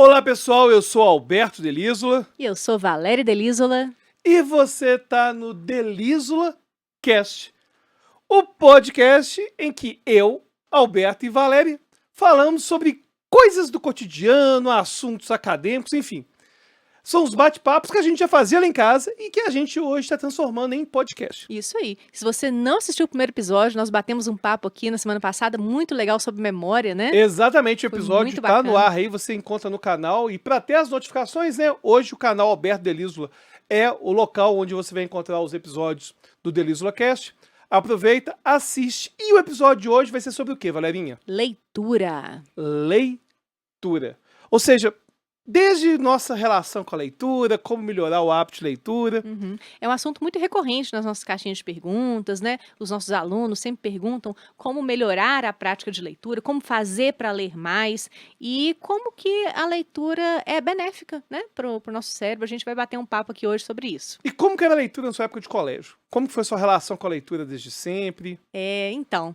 Olá pessoal, eu sou Alberto Delísola E eu sou Valéria Delísola. e você tá no Delísola Cast, o podcast em que eu, Alberto e Valéria falamos sobre coisas do cotidiano, assuntos acadêmicos, enfim. São os bate-papos que a gente já fazia lá em casa e que a gente hoje está transformando em podcast. Isso aí. Se você não assistiu o primeiro episódio, nós batemos um papo aqui na semana passada, muito legal sobre memória, né? Exatamente, o Foi episódio muito tá no bacana. ar aí, você encontra no canal. E para ter as notificações, né? Hoje o canal Alberto Delísola é o local onde você vai encontrar os episódios do Delísola Cast. Aproveita, assiste. E o episódio de hoje vai ser sobre o quê, Valerinha? Leitura. Leitura. Ou seja, desde nossa relação com a leitura, como melhorar o hábito de leitura. Uhum. É um assunto muito recorrente nas nossas caixinhas de perguntas, né? Os nossos alunos sempre perguntam como melhorar a prática de leitura, como fazer para ler mais e como que a leitura é benéfica, né, pro nosso cérebro. A gente vai bater um papo aqui hoje sobre isso. E como que era a leitura na sua época de colégio? Como que foi a sua relação com a leitura desde sempre? Então,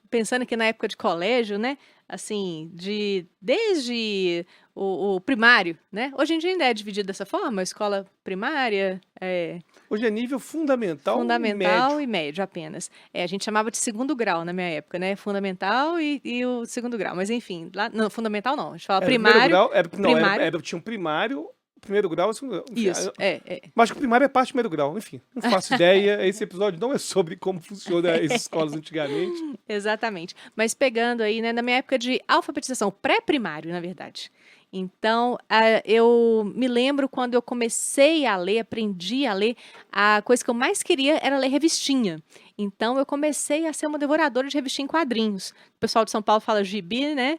pensando aqui na época de colégio, né? Assim, desde o primário, né? Hoje em dia ainda é dividido dessa forma, a escola primária, Hoje é nível fundamental, fundamental médio. e médio apenas. A gente chamava de segundo grau na minha época, né? Fundamental e o segundo grau. Mas enfim, lá, não, fundamental não. A gente fala Era primário, primeiro grau, primário. tinha um primário, primeiro grau e segundo grau. Enfim, Isso, mas acho que o primário é parte do primeiro grau, enfim, não faço ideia. Esse episódio não é sobre como funcionam as escolas antigamente. Exatamente. Mas pegando aí, né, na minha época de alfabetização, pré-primário, na verdade. Então, eu me lembro quando eu comecei a ler, aprendi a ler, a coisa que eu mais queria era ler revistinha. Então, eu comecei a ser uma devoradora de revistinha em quadrinhos. O pessoal de São Paulo fala gibi, né?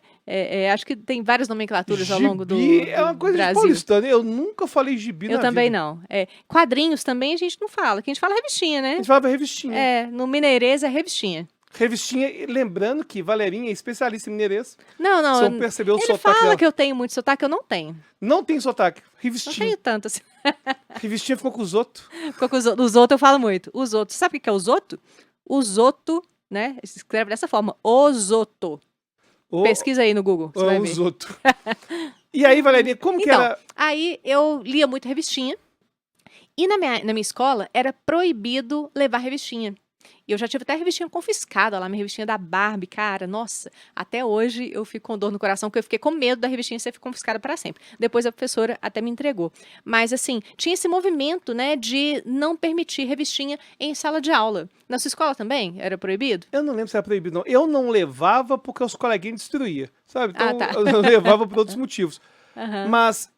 Acho que tem várias nomenclaturas ao longo do Gibi é uma coisa de Brasil. paulistano. Eu nunca falei gibi Eu na também vida. não. Quadrinhos também a gente não fala, que a gente fala revistinha, A né? gente falava revistinha. No mineirês é revistinha. Revistinha, e lembrando que Valerinha é especialista em mineirês. Não, Você não. não percebeu o Ele sotaque fala dela. que eu tenho muito sotaque, eu não tenho. Não tem sotaque. Não Revistinha. tenho tanto assim. Revistinha ficou com os outros. Ficou com os outros eu falo muito. Os outros. Sabe o que é os outros? Os outros, né? Se escreve dessa forma. Os outros. Pesquisa aí no Google, você vai ver. Os outros. E aí, Valerinha, como que Então, era? aí eu lia muito revistinha. E na minha escola era proibido levar revistinha. E eu já tive até revistinha confiscada lá, minha revistinha da Barbie, cara, nossa. Até hoje eu fico com dor no coração, porque eu fiquei com medo da revistinha ser confiscada para sempre. Depois a professora até me entregou. Mas assim, tinha esse movimento, né, de não permitir revistinha em sala de aula. Na sua escola também era proibido? Eu não lembro se era proibido, não. Eu não levava porque os coleguinhas destruíam, sabe? Então, Tá. eu levava por outros motivos. Aham. Mas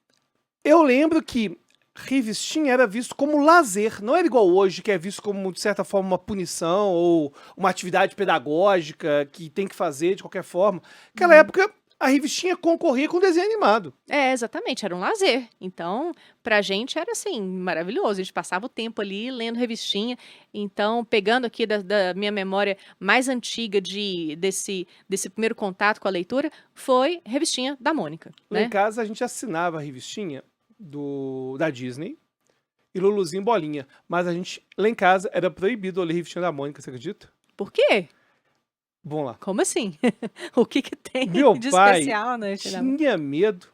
eu lembro que revistinha era visto como lazer. Não era igual hoje, que é visto como, de certa forma, uma punição ou uma atividade pedagógica que tem que fazer de qualquer forma. Naquela época, a revistinha concorria com desenho animado. Exatamente, era um lazer. Então, pra gente era assim, maravilhoso. A gente passava o tempo ali lendo revistinha. Então, pegando aqui da minha memória mais antiga desse primeiro contato com a leitura, foi revistinha da Mônica, Lá em né? casa, a gente assinava a revistinha da Disney e Luluzinho Bolinha. Mas lá em casa, era proibido eu ler revistinha da Mônica, você acredita? Por quê? Vamos lá. Como assim? O que tem Meu de pai especial, né? tinha medo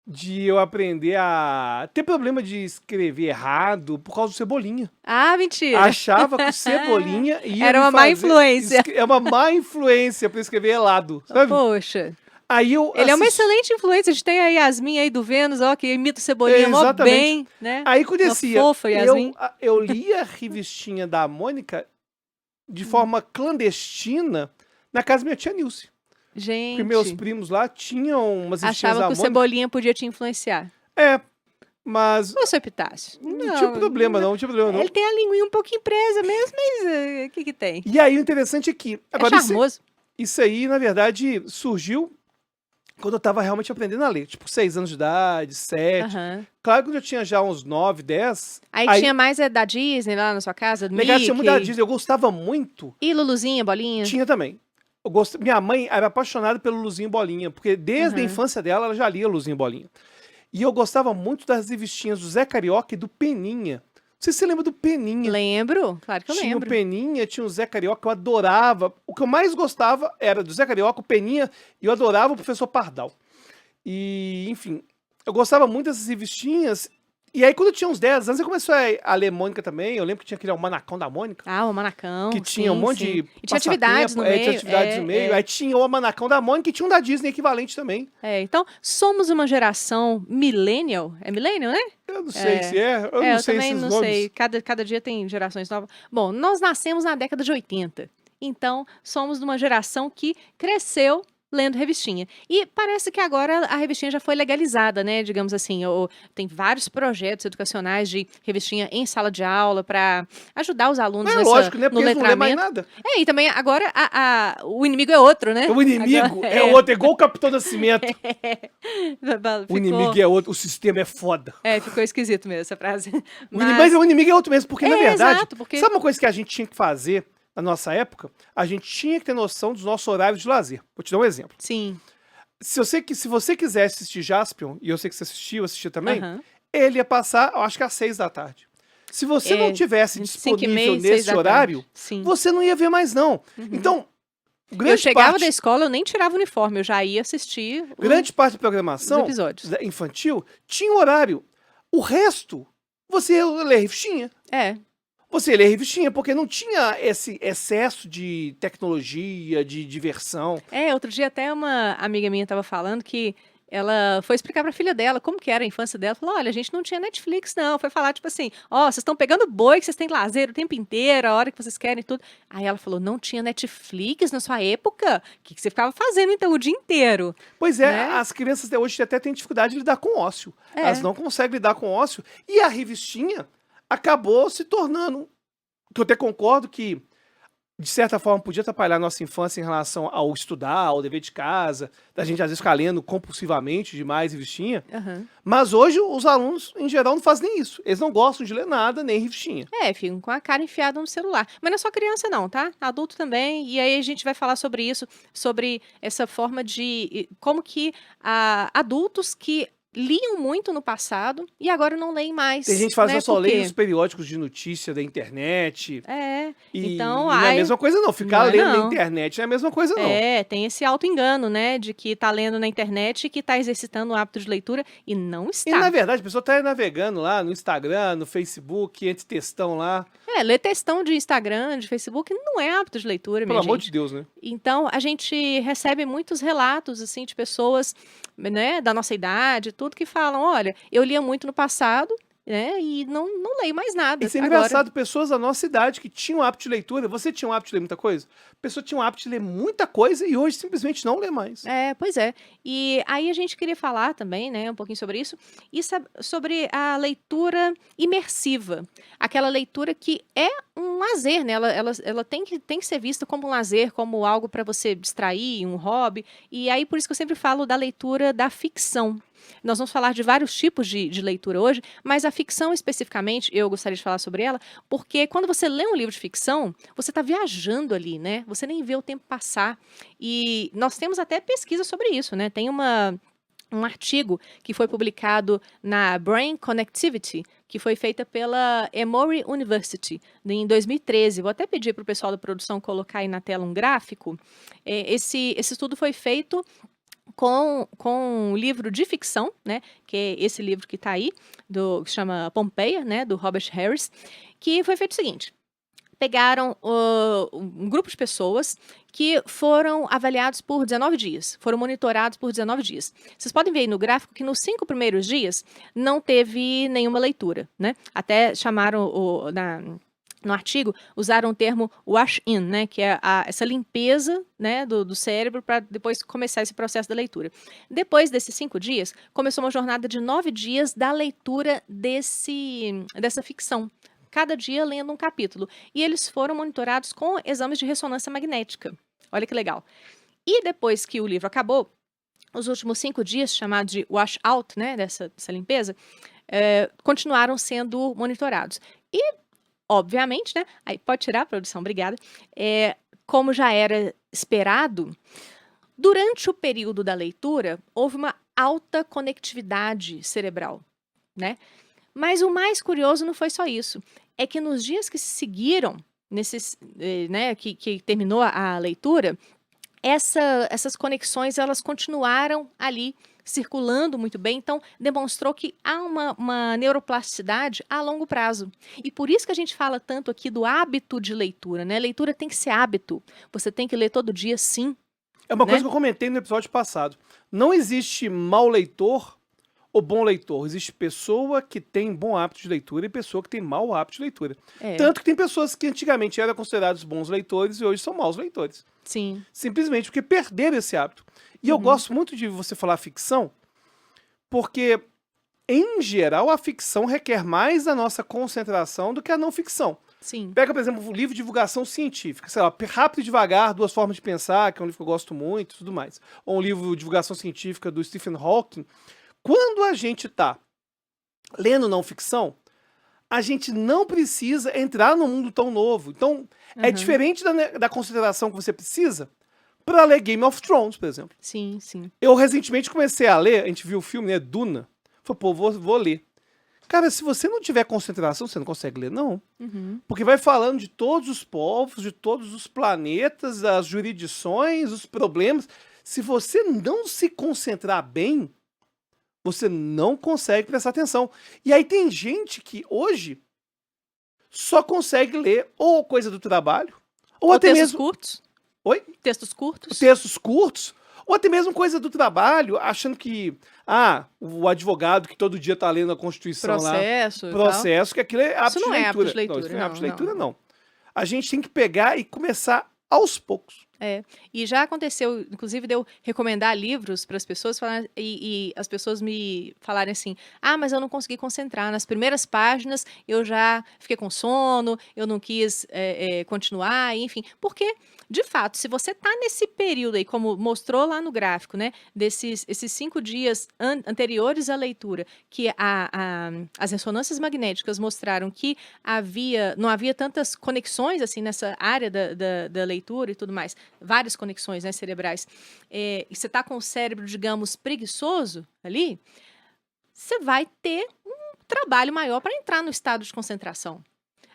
de eu aprender a ter problema de escrever errado por causa do Cebolinha. Ah, mentira! Achava que o Cebolinha ia Era me uma má fazer influência. É uma má influência pra eu escrever errado, sabe? Poxa, Aí eu ele é uma assisti- excelente influência. A gente tem aí a Yasmin aí do Vênus, ó, que imita o Cebolinha mó Exatamente. bem, né? Aí quando Uma descia, fofa Yasmin. eu lia a revistinha da Mônica de forma clandestina na casa da minha tia Nilce. Gente, Porque meus primos lá tinham umas revistinhas achava da que o Mônica. Cebolinha podia te influenciar. Mas Ô, seu Epitácio. não tinha problema não, não tinha problema não. Ele tem a linguinha um pouquinho presa mesmo, mas o que tem? E aí o interessante é que, agora É charmoso. isso aí, na verdade, surgiu quando eu tava realmente aprendendo a ler. Tipo, 6 anos de idade, 7. Aham. Claro que eu já tinha já uns 9, 10. Aí tinha mais da Disney lá na sua casa, do Legal, tinha muita Mickey. Disney. Eu gostava muito. E Luluzinha, Bolinha? Tinha também. Minha mãe era apaixonada pelo Luzinho Bolinha, porque desde a infância dela, ela já lia Luzinho Bolinha. E eu gostava muito das revistinhas do Zé Carioca e do Peninha. Não sei se você lembra do Peninha. Lembro, claro que eu Tinha lembro. o Peninha, tinha o Zé Carioca, eu adorava. O que eu mais gostava era do Zé Carioca, o Peninha, e eu adorava o Professor Pardal. E, enfim, eu gostava muito dessas revistinhas. E aí, quando eu tinha uns 10 anos, eu comecei a ler Mônica também. Eu lembro que tinha aquele Almanacão da Mônica. Ah, o Manacão, Que tinha um sim, monte sim. de E tinha atividades passatempo, no meio. tinha atividades no meio. Aí tinha o Almanacão da Mônica e tinha um da Disney equivalente também. Então, somos uma geração millennial. É millennial, né? Eu não sei se eu não Eu sei também esses não nomes. sei. Cada dia tem gerações novas. Bom, nós nascemos na década de 80. Então, somos de uma geração que cresceu lendo revistinha. E parece que agora a revistinha já foi legalizada, né? Digamos assim, tem vários projetos educacionais de revistinha em sala de aula para ajudar os alunos É lógico, né? no Porque eles não lêem mais letramento. nada. E também agora o inimigo é outro, né? O inimigo Agora- é outro, é igual o Capitão Nascimento. O Ficou, inimigo é outro, o sistema é foda. ficou esquisito mesmo essa frase. Mas o inimigo é outro mesmo, porque na verdade, exato, porque sabe uma coisa que a gente tinha que fazer na nossa época? A gente tinha que ter noção dos nossos horários de lazer. Vou te dar um exemplo. sim. Se você quisesse assistir Jaspion, e eu sei que você assistia também, Aham. ele ia passar, eu acho que às 6 da tarde. Se você não tivesse 5:30, disponível 6 nesse da horário, tarde. Sim. você não ia ver mais, não. Então, Eu grande chegava parte, da escola, eu nem tirava o uniforme, eu já ia assistir grande parte da os programação episódios. infantil tinha um horário. O resto, você ia ler revistinha. Você ia ler revistinha, porque não tinha esse excesso de tecnologia, de diversão. Outro dia até uma amiga minha estava falando que ela foi explicar pra filha dela como que era a infância dela. Falou, olha, a gente não tinha Netflix, não. Foi falar, tipo assim, vocês estão pegando boi, que vocês têm lazer o tempo inteiro, a hora que vocês querem e tudo. Aí ela falou, não tinha Netflix na sua época? O que você ficava fazendo, então, o dia inteiro? Pois é, Né? as crianças de hoje até têm dificuldade de lidar com ócio. É. Elas não conseguem lidar com ócio. E a revistinha acabou se tornando... Que eu até concordo que, de certa forma, podia atrapalhar a nossa infância em relação ao estudar, ao dever de casa, da gente às vezes ficar lendo compulsivamente demais revistinha. Aham. Mas hoje os alunos, em geral, não fazem nem isso. Eles não gostam de ler nada, nem revistinha. Ficam com a cara enfiada no celular. Mas não é só criança, não, tá? Adulto também. E aí a gente vai falar sobre isso, sobre essa forma de como que adultos que liam muito no passado e agora não leem mais. Tem gente que fala né? que só Por lê quê? os periódicos de notícia da internet. Então, não é a mesma coisa, não. Ficar não é lendo na não. internet não é a mesma coisa, não. Tem esse auto-engano, né? De que tá lendo na internet e que tá exercitando o hábito de leitura e não está. E, na verdade, a pessoa tá navegando lá no Instagram, no Facebook, entre textão lá. Ler textão de Instagram, de Facebook, não é hábito de leitura, Pelo minha amor gente. de Deus, né? Então, a gente recebe muitos relatos, assim, de pessoas, né, da nossa idade, tudo, que falam, olha, eu lia muito no passado, né, e não leio mais nada Isso é agora. engraçado, pessoas da nossa idade que tinham hábito de leitura. Você tinha um hábito de ler muita coisa? A pessoa tinha um hábito de ler muita coisa e hoje simplesmente não lê mais. Pois é. E aí a gente queria falar também, né, um pouquinho sobre isso, e sobre a leitura imersiva. Aquela leitura que é um lazer, né? Ela tem que ser vista como um lazer, como algo para você distrair, um hobby. E aí por isso que eu sempre falo da leitura da ficção. Nós vamos falar de vários tipos de leitura hoje, mas a ficção especificamente, eu gostaria de falar sobre ela, porque quando você lê um livro de ficção, você está viajando ali, né? Você nem vê o tempo passar. E nós temos até pesquisa sobre isso, né? Tem um artigo que foi publicado na Brain Connectivity, que foi feita pela Emory University, em 2013. Vou até pedir para o pessoal da produção colocar aí na tela um gráfico. Esse estudo foi feito com um livro de ficção, né, que é esse livro que está aí, que chama Pompeia, né, do Robert Harris, que foi feito o seguinte: pegaram um grupo de pessoas que foram avaliados por 19 dias, foram monitorados por 19 dias. Vocês podem ver aí no gráfico que nos 5 primeiros dias não teve nenhuma leitura, né? Até chamaram no artigo, usaram o termo wash-in, né, que é essa limpeza, né, do cérebro para depois começar esse processo da leitura. Depois desses 5 dias, começou uma jornada de 9 dias da leitura dessa ficção. Cada dia lendo um capítulo. E eles foram monitorados com exames de ressonância magnética. Olha que legal. E depois que o livro acabou, os últimos 5 dias, chamados de wash-out, né, dessa limpeza, continuaram sendo monitorados. E obviamente, né? Aí pode tirar a produção, obrigada. Como já era esperado, durante o período da leitura, houve uma alta conectividade cerebral, né? Mas o mais curioso não foi só isso. É que nos dias que se seguiram, né, que terminou a leitura, essas conexões, elas continuaram ali circulando muito bem. Então, demonstrou que há uma neuroplasticidade a longo prazo. E por isso que a gente fala tanto aqui do hábito de leitura, né? Leitura tem que ser hábito. Você tem que ler todo dia, sim. É uma Né? coisa que eu comentei no episódio passado. Não existe mau leitor ou bom leitor. Existe pessoa que tem bom hábito de leitura e pessoa que tem mau hábito de leitura. É, Tanto que tem pessoas que antigamente eram considerados bons leitores e hoje são maus leitores. sim. Simplesmente porque perderam esse hábito. E eu gosto muito de você falar ficção, porque, em geral, a ficção requer mais da nossa concentração do que a não ficção. Sim. Pega, por exemplo, o livro de divulgação científica, sei lá, Rápido e Devagar, Duas Formas de Pensar, que é um livro que eu gosto muito e tudo mais. Ou um livro de divulgação científica do Stephen Hawking. Quando a gente tá lendo não ficção, a gente não precisa entrar num mundo tão novo. Então, é diferente da consideração que você precisa para ler Game of Thrones, por exemplo. Sim, sim. Eu recentemente comecei a ler, a gente viu o filme, né, Duna. Falei, pô, vou ler. Cara, se você não tiver concentração, você não consegue ler, não. Porque vai falando de todos os povos, de todos os planetas, as jurisdições, os problemas. Se você não se concentrar bem, você não consegue prestar atenção. E aí tem gente que hoje só consegue ler ou coisa do trabalho, ou até textos mesmo... curtos. Oi? Textos curtos. Textos curtos, ou até mesmo coisa do trabalho, achando que, o advogado que todo dia tá lendo a Constituição Processo. lá, e processo, que aquilo é hábito Isso não de é leitura. hábito de leitura, Não, isso não é hábito de não, leitura, não. A gente tem que pegar e começar aos poucos. É, e já aconteceu, inclusive, de eu recomendar livros para as pessoas e as pessoas me falarem assim: mas eu não consegui concentrar. Nas primeiras páginas eu já fiquei com sono, eu não quis continuar, enfim. Porque, de fato, se você está nesse período aí, como mostrou lá no gráfico, né, esses 5 dias anteriores à leitura, que as ressonâncias magnéticas mostraram que não havia tantas conexões assim nessa área da leitura e tudo mais. Várias conexões, né, cerebrais, e você está com o cérebro, digamos, preguiçoso ali, você vai ter um trabalho maior para entrar no estado de concentração.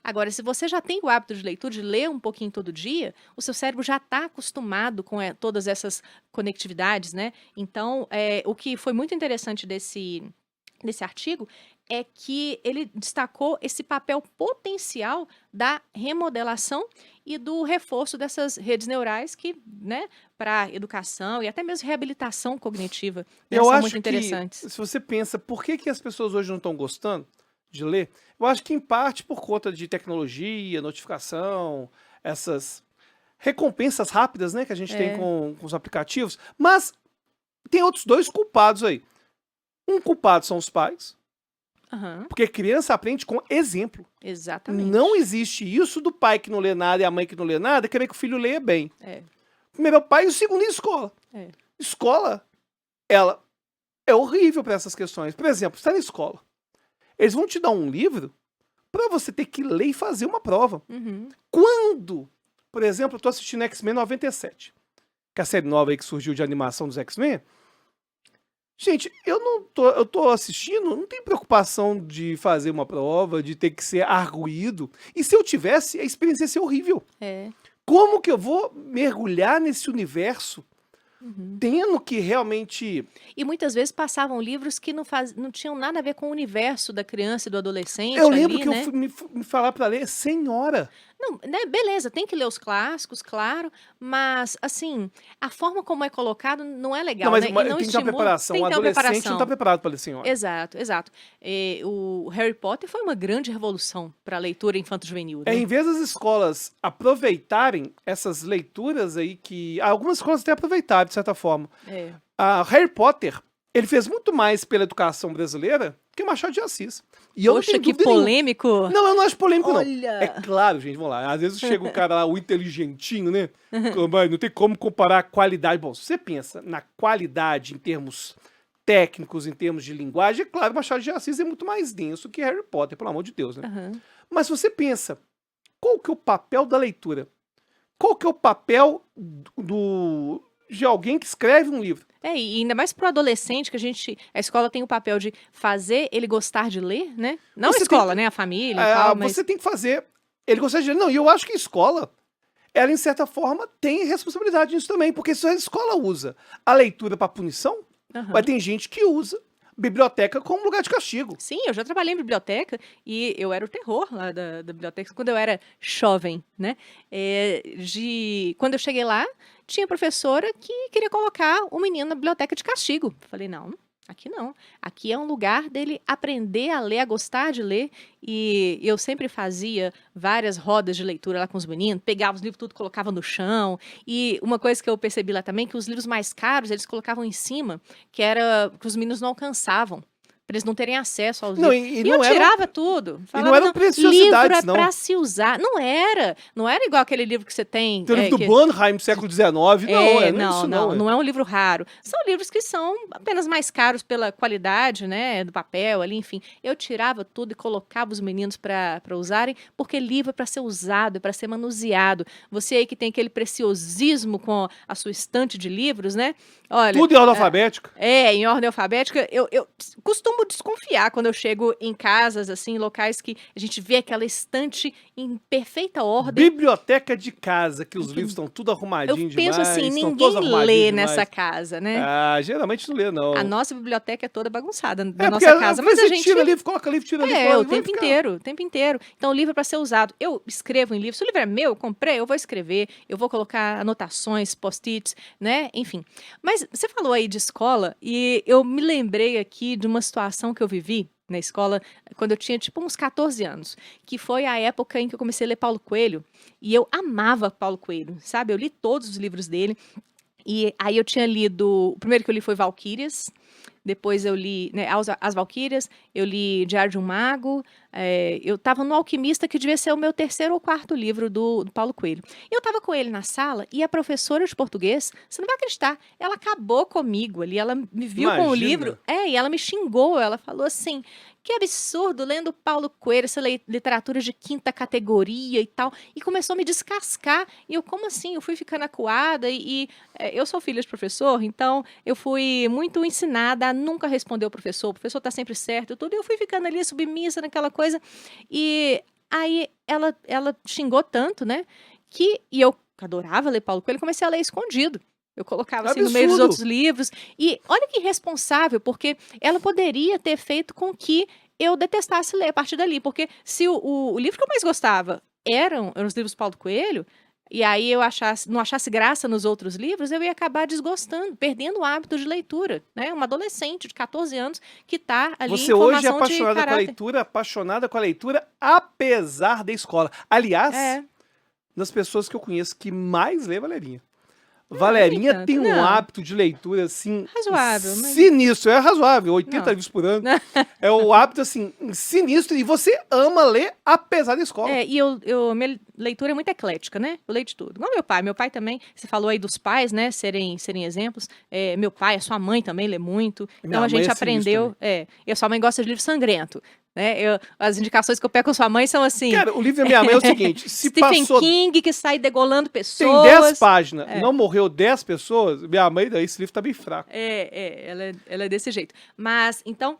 Agora, se você já tem o hábito de leitura, de ler um pouquinho todo dia, o seu cérebro já está acostumado com todas essas conectividades, né? Então, o que foi muito interessante desse artigo é que ele destacou esse papel potencial da remodelação e do reforço dessas redes neurais que, né, para educação e até mesmo reabilitação cognitiva, né, Eu são acho muito que, interessantes. se você pensa, por que as pessoas hoje não estão gostando de ler? Eu acho que, em parte, por conta de tecnologia, notificação, essas recompensas rápidas, né, que a gente tem com os aplicativos. Mas tem outros dois culpados aí. Um culpado são os pais, porque criança aprende com exemplo. Exatamente. Não existe isso do pai que não lê nada e a mãe que não lê nada querer que o filho leia bem. É. Primeiro é o pai e o segundo é a escola. Escola, ela é horrível para essas questões. Por exemplo, você está na escola. Eles vão te dar um livro para você ter que ler e fazer uma prova. Quando, por exemplo, eu tô assistindo X-Men 97, que é a série nova aí que surgiu de animação dos X-Men. Gente, eu tô assistindo, não tem preocupação de fazer uma prova, de ter que ser arguído. E se eu tivesse, a experiência ia ser horrível. Como que eu vou mergulhar nesse universo tendo que realmente... E muitas vezes passavam livros que não tinham nada a ver com o universo da criança e do adolescente. Eu lembro ali, que né? eu fui me falar pra ler senhora. Não, né, beleza, tem que ler os clássicos, claro, mas, assim, a forma como é colocado não é legal, Não, mas né? E não tem que ter uma preparação. Tem O que ter uma adolescente não preparação. tá preparado pra ler senhora. Exato, exato. O Harry Potter foi uma grande revolução para a leitura infanto-juvenil, né? Em vez das escolas aproveitarem essas leituras aí que... Algumas escolas até aproveitaram, de certa forma. Harry Potter, ele fez muito mais pela educação brasileira que Machado de Assis. E eu Poxa, não tenho que dúvida nenhuma. polêmico! Não, eu não acho polêmico, Olha! não. É claro, gente, vamos lá. Às vezes chega o cara lá, o inteligentinho, né? Não tem como comparar a qualidade. Bom, se você pensa na qualidade em termos técnicos, em termos de linguagem, é claro, Machado de Assis é muito mais denso que Harry Potter, pelo amor de Deus, né? Mas se você pensa, qual que é o papel da leitura? Qual que é o papel de alguém que escreve um livro? E ainda mais pro adolescente, que a escola tem o papel de fazer ele gostar de ler, né? Não Você a escola, tem- né? A família e tal, mas... Você tem que fazer ele gostar de ler. Não, e eu acho que a escola, ela, em certa forma, tem responsabilidade nisso também, porque se a escola usa a leitura para punição, Aham. Mas tem gente que usa biblioteca como lugar de castigo. Sim, eu já trabalhei em biblioteca e eu era o terror lá da biblioteca quando eu era jovem, né? Quando eu cheguei lá, tinha professora que queria colocar o menino na biblioteca de castigo. Falei, não, aqui não. Aqui é um lugar dele aprender a ler, a gostar de ler. E eu sempre fazia várias rodas de leitura lá com os meninos, pegava os livros tudo, colocava no chão. E uma coisa que eu percebi lá também, que os livros mais caros, eles colocavam em cima, que era que os meninos não alcançavam, para eles não terem acesso aos Não, livros. e E não eu era, tirava tudo. e Falava, não eram livro preciosidades, é não. para se usar. Não era igual aquele livro que você tem. Tem o livro do Bernheim, século XIX. Não, não é isso não. Não é um livro raro. São livros que são apenas mais caros pela qualidade, né, do papel ali, enfim. Eu tirava tudo e colocava os meninos para usarem, porque livro é para ser usado, é para ser manuseado. Você aí que tem aquele preciosismo com a sua estante de livros, né? Olha, Tudo em ordem alfabética. em ordem alfabética, eu costumo desconfiar quando eu chego em casas, assim, locais que a gente vê aquela estante em perfeita ordem. Biblioteca de casa, que os livros estão tudo Eu arrumadinhos penso demais. assim, estão todos ninguém arrumadinhos lê demais. nessa casa, né? Ah, geralmente não lê, não. A nossa biblioteca é toda bagunçada da porque nossa casa, às mas vezes a você gente tira livro, coloca livro, tira livro. o vai tempo ficar. inteiro, o tempo inteiro. Então, o livro é para ser usado. Eu escrevo em livro. Se o livro é meu, eu comprei, eu vou escrever, eu vou colocar anotações, post-its, né? Enfim. Mas você falou aí de escola e eu me lembrei aqui de uma situação que eu vivi na escola quando eu tinha tipo uns 14 anos, que foi a época em que eu comecei a ler Paulo Coelho e eu amava Paulo Coelho, sabe? Eu li todos os livros dele. E aí eu tinha lido, o primeiro que eu li foi Valquírias, depois eu li, né, As Valquírias, eu li Diário de um Mago, eu estava no Alquimista, que devia ser o meu terceiro ou quarto livro do Paulo Coelho. E eu estava com ele na sala e a professora de português, você não vai acreditar, ela acabou comigo ali, ela me viu com o Imagina. livro, e ela me xingou, ela falou assim, que absurdo, lendo Paulo Coelho, essa literatura de quinta categoria e tal, e começou a me descascar, e eu, como assim? Eu fui ficando acuada, eu sou filha de professor, então eu fui muito ensinada a nunca responder o professor tá sempre certo e tudo, e eu fui ficando ali submissa naquela coisa, e aí ela xingou tanto, né, e eu adorava ler Paulo Coelho, comecei a ler escondido. Eu colocava assim no meio dos Absurdo. outros livros. E olha que irresponsável, porque ela poderia ter feito com que eu detestasse ler a partir dali. Porque se o livro que eu mais gostava eram os livros do Paulo Coelho, e aí eu não achasse graça nos outros livros, eu ia acabar desgostando, perdendo o hábito de leitura, né? Uma adolescente de 14 anos que está ali Você em hoje é formação de apaixonada caráter. apaixonada com a leitura, apesar da escola. Aliás, É. das pessoas que eu conheço que mais lê Valerinha. Valerinha tanto, tem um não. hábito de leitura, assim, Razoável, mas- sinistro. É razoável, 80 Não. livros por ano. É o hábito, assim, sinistro. E você ama ler, apesar da escola. E minha leitura é muito eclética, né? Eu leio de tudo. Igual meu pai. Meu pai também, você falou aí dos pais, né? Serem exemplos. Meu pai, a sua mãe também lê muito. Minha Então a mãe gente é sinistra aprendeu. E a sua mãe gosta de livro sangrento. Né? As indicações que eu pego com sua mãe são assim. Cara, o livro da minha mãe é o seguinte: se Stephen passou. King, que sai degolando Tem pessoas. 10 páginas, não morreu 10 pessoas, minha mãe, esse livro tá bem fraco. Ela é desse jeito. Mas, então,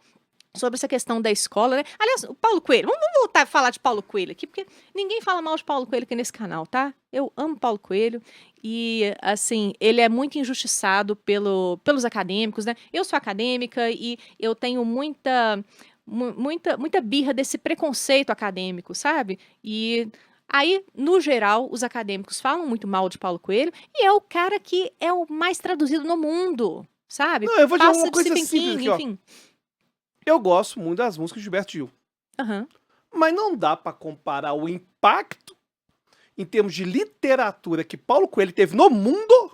sobre essa questão da escola, né? Aliás, o Paulo Coelho, vamos voltar a falar de Paulo Coelho aqui, porque ninguém fala mal de Paulo Coelho aqui nesse canal, tá? Eu amo Paulo Coelho e, assim, ele é muito injustiçado pelos acadêmicos, né? Eu sou acadêmica e eu tenho muita birra desse preconceito acadêmico, sabe? E aí, no geral, os acadêmicos falam muito mal de Paulo Coelho e é o cara que é o mais traduzido no mundo, sabe? Não, eu vou dizer Passa uma de coisa Stephen simples King, aqui, ó. enfim. Eu gosto muito das músicas de Gilberto Gil, Aham. mas não dá pra comparar o impacto em termos de literatura que Paulo Coelho teve no mundo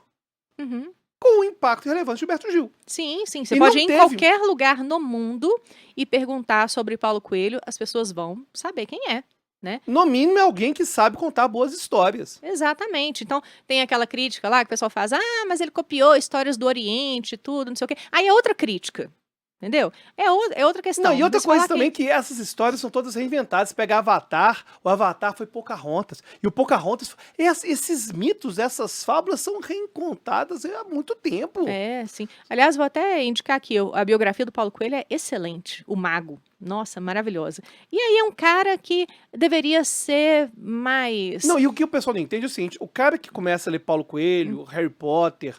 Uhum. com o impacto relevante de Gilberto Gil. Sim. Você E pode não ir em teve. qualquer lugar no mundo e perguntar sobre Paulo Coelho, as pessoas vão saber quem é. Né? No mínimo é alguém que sabe contar boas histórias. Exatamente. Então, tem aquela crítica lá que o pessoal faz, mas ele copiou histórias do Oriente, tudo, não sei o quê. Aí é outra crítica, entendeu? É outra questão. Não, e outra Você coisa falar também que essas histórias são todas reinventadas. Se pegar Avatar, o Avatar foi Pocahontas. E o Pocahontas... Esses mitos, essas fábulas são reencontradas há muito tempo. Sim. Aliás, vou até indicar aqui, a biografia do Paulo Coelho é excelente, O Mago. Nossa, maravilhosa. E aí é um cara que deveria ser mais... Não, e o que o pessoal não entende é o seguinte, o cara que começa a ler Paulo Coelho, Harry Potter,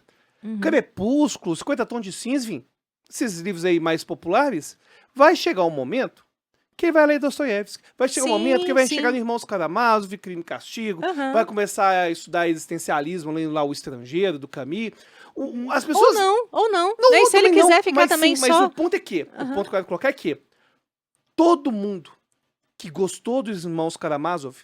Crepúsculo, 50 Tons de Cinza, enfim, esses livros aí mais populares, vai chegar um momento que ele vai ler Dostoiévski. Vai chegar um momento que ele vai chegar no Irmãos Karamazov, Crime e Castigo, vai começar a estudar existencialismo, lendo lá O Estrangeiro, do Camus. As pessoas... Ou não. Nem se ele quiser ficar também só... Mas o ponto é que, o ponto que eu quero colocar é que todo mundo que gostou dos Irmãos Karamazov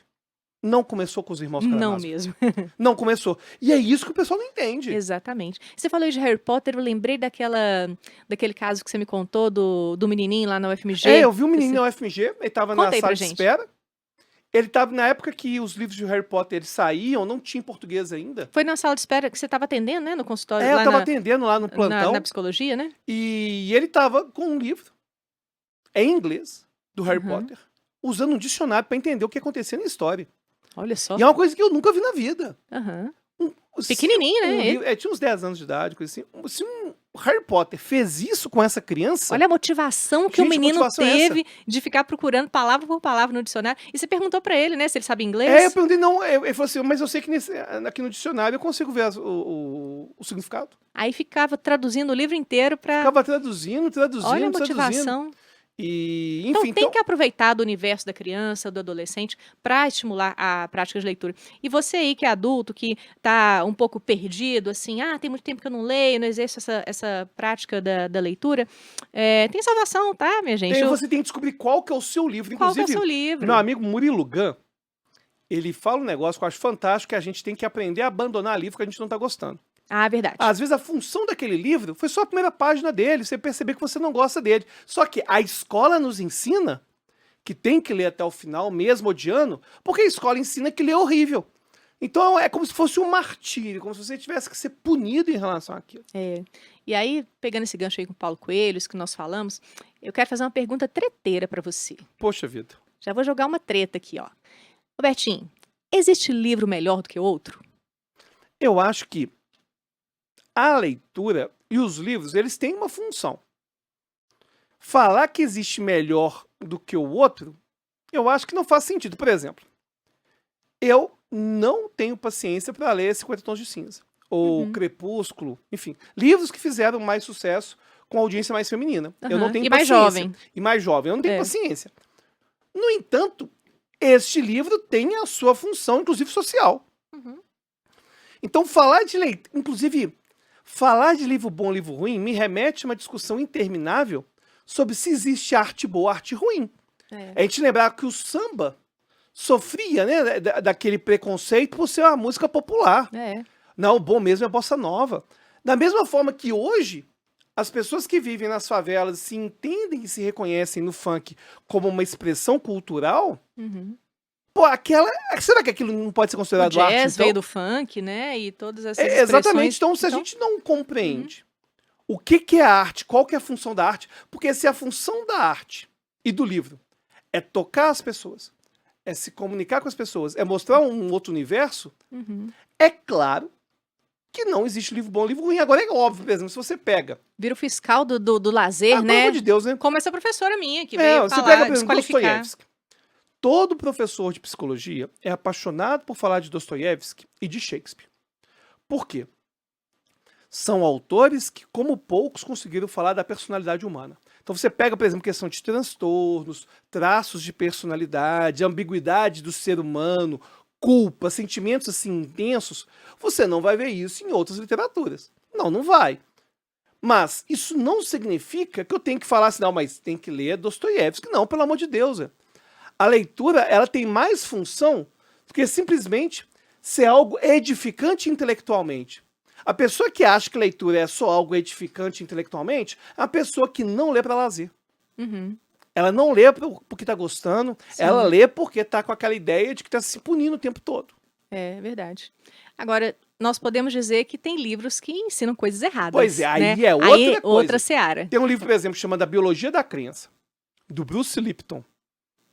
não começou com os Irmãos Karamazov. Não mesmo. Não começou. E é isso que o pessoal não entende. Exatamente. Você falou de Harry Potter, eu lembrei daquele caso que você me contou do menininho lá na UFMG. Eu vi um menino na UFMG, ele tava na sala de espera. Ele tava na época que os livros de Harry Potter saíam, não tinha em português ainda. Foi na sala de espera que você estava atendendo, né? No consultório. Eu tava atendendo lá no plantão. Na psicologia, né? E ele tava com um livro em inglês do Harry Potter, usando um dicionário para entender o que acontecia na história. Olha só. E é uma coisa que eu nunca vi na vida. Pequenininho, né? Tinha uns 10 anos de idade, coisa assim. Se um Harry Potter fez isso com essa criança... Olha a motivação que o menino teve de ficar procurando palavra por palavra no dicionário. E você perguntou pra ele, né, se ele sabe inglês? Eu perguntei, não. Ele falou assim, mas eu sei que aqui no dicionário eu consigo ver o significado. Aí ficava traduzindo o livro inteiro pra... Ficava traduzindo. Olha a motivação. E, enfim, então tem que aproveitar do universo da criança, do adolescente, para estimular a prática de leitura. E você aí que é adulto, que tá um pouco perdido, assim, tem muito tempo que eu não leio, não exerço essa prática da leitura, tem salvação, tá, minha gente? Você tem que descobrir qual que é o seu livro. Inclusive, qual que é o seu livro? Meu amigo Murilo Gun, ele fala um negócio que eu acho fantástico, que a gente tem que aprender a abandonar livro que a gente não tá gostando. Verdade. Às vezes a função daquele livro foi só a primeira página dele, você perceber que você não gosta dele. Só que a escola nos ensina que tem que ler até o final, mesmo odiando, porque a escola ensina que ler é horrível. Então é como se fosse um martírio, como se você tivesse que ser punido em relação àquilo. E aí, pegando esse gancho aí com o Paulo Coelho, isso que nós falamos, eu quero fazer uma pergunta treteira pra você. Poxa vida. Já vou jogar uma treta aqui, ó. Robertinho, existe livro melhor do que outro? Eu acho que a leitura e os livros, eles têm uma função. Falar que existe melhor do que o outro, eu acho que não faz sentido. Por exemplo, eu não tenho paciência para ler 50 Tons de Cinza, ou Crepúsculo, enfim, livros que fizeram mais sucesso com audiência mais feminina. Eu não tenho paciência. E mais jovem, eu não tenho paciência. No entanto, este livro tem a sua função, inclusive social. Então, falar de leitura, inclusive... Falar de livro bom, livro ruim, me remete a uma discussão interminável sobre se existe arte boa, arte ruim. A gente lembrar que o samba sofria, né, daquele preconceito por ser uma música popular. Não, o bom mesmo é a bossa nova. Da mesma forma que hoje, as pessoas que vivem nas favelas se entendem e se reconhecem no funk como uma expressão cultural... Será que aquilo não pode ser considerado arte? O jazz veio do funk, né? E todas essas exatamente. Então, se a gente não compreende o que é a arte, qual que é a função da arte, porque se a função da arte e do livro é tocar as pessoas, é se comunicar com as pessoas, é mostrar um outro universo, é claro que não existe livro bom, livro ruim. Agora é óbvio, por exemplo, se você pega... Vira o fiscal do lazer, né? Pelo amor de Deus, né? Como essa professora minha que veio você falar, pega, por exemplo, desqualificar. Dostoiévski. Todo professor de psicologia é apaixonado por falar de Dostoiévski e de Shakespeare. Por quê? São autores que, como poucos, conseguiram falar da personalidade humana. Então você pega, por exemplo, questão de transtornos, traços de personalidade, ambiguidade do ser humano, culpa, sentimentos assim intensos. Você não vai ver isso em outras literaturas. Não vai. Mas isso não significa que eu tenho que falar assim, não, mas tem que ler Dostoiévski. Não, pelo amor de Deus. A leitura, ela tem mais função do que simplesmente ser algo edificante intelectualmente. A pessoa que acha que leitura é só algo edificante intelectualmente é a pessoa que não lê para lazer. Ela não lê porque está gostando, ela lê porque está com aquela ideia de que está se punindo o tempo todo. É verdade. Agora, nós podemos dizer que tem livros que ensinam coisas erradas. Pois é, aí né? é outra coisa. Outra seara. Tem um livro, por exemplo, chamado A Biologia da Crença, do Bruce Lipton.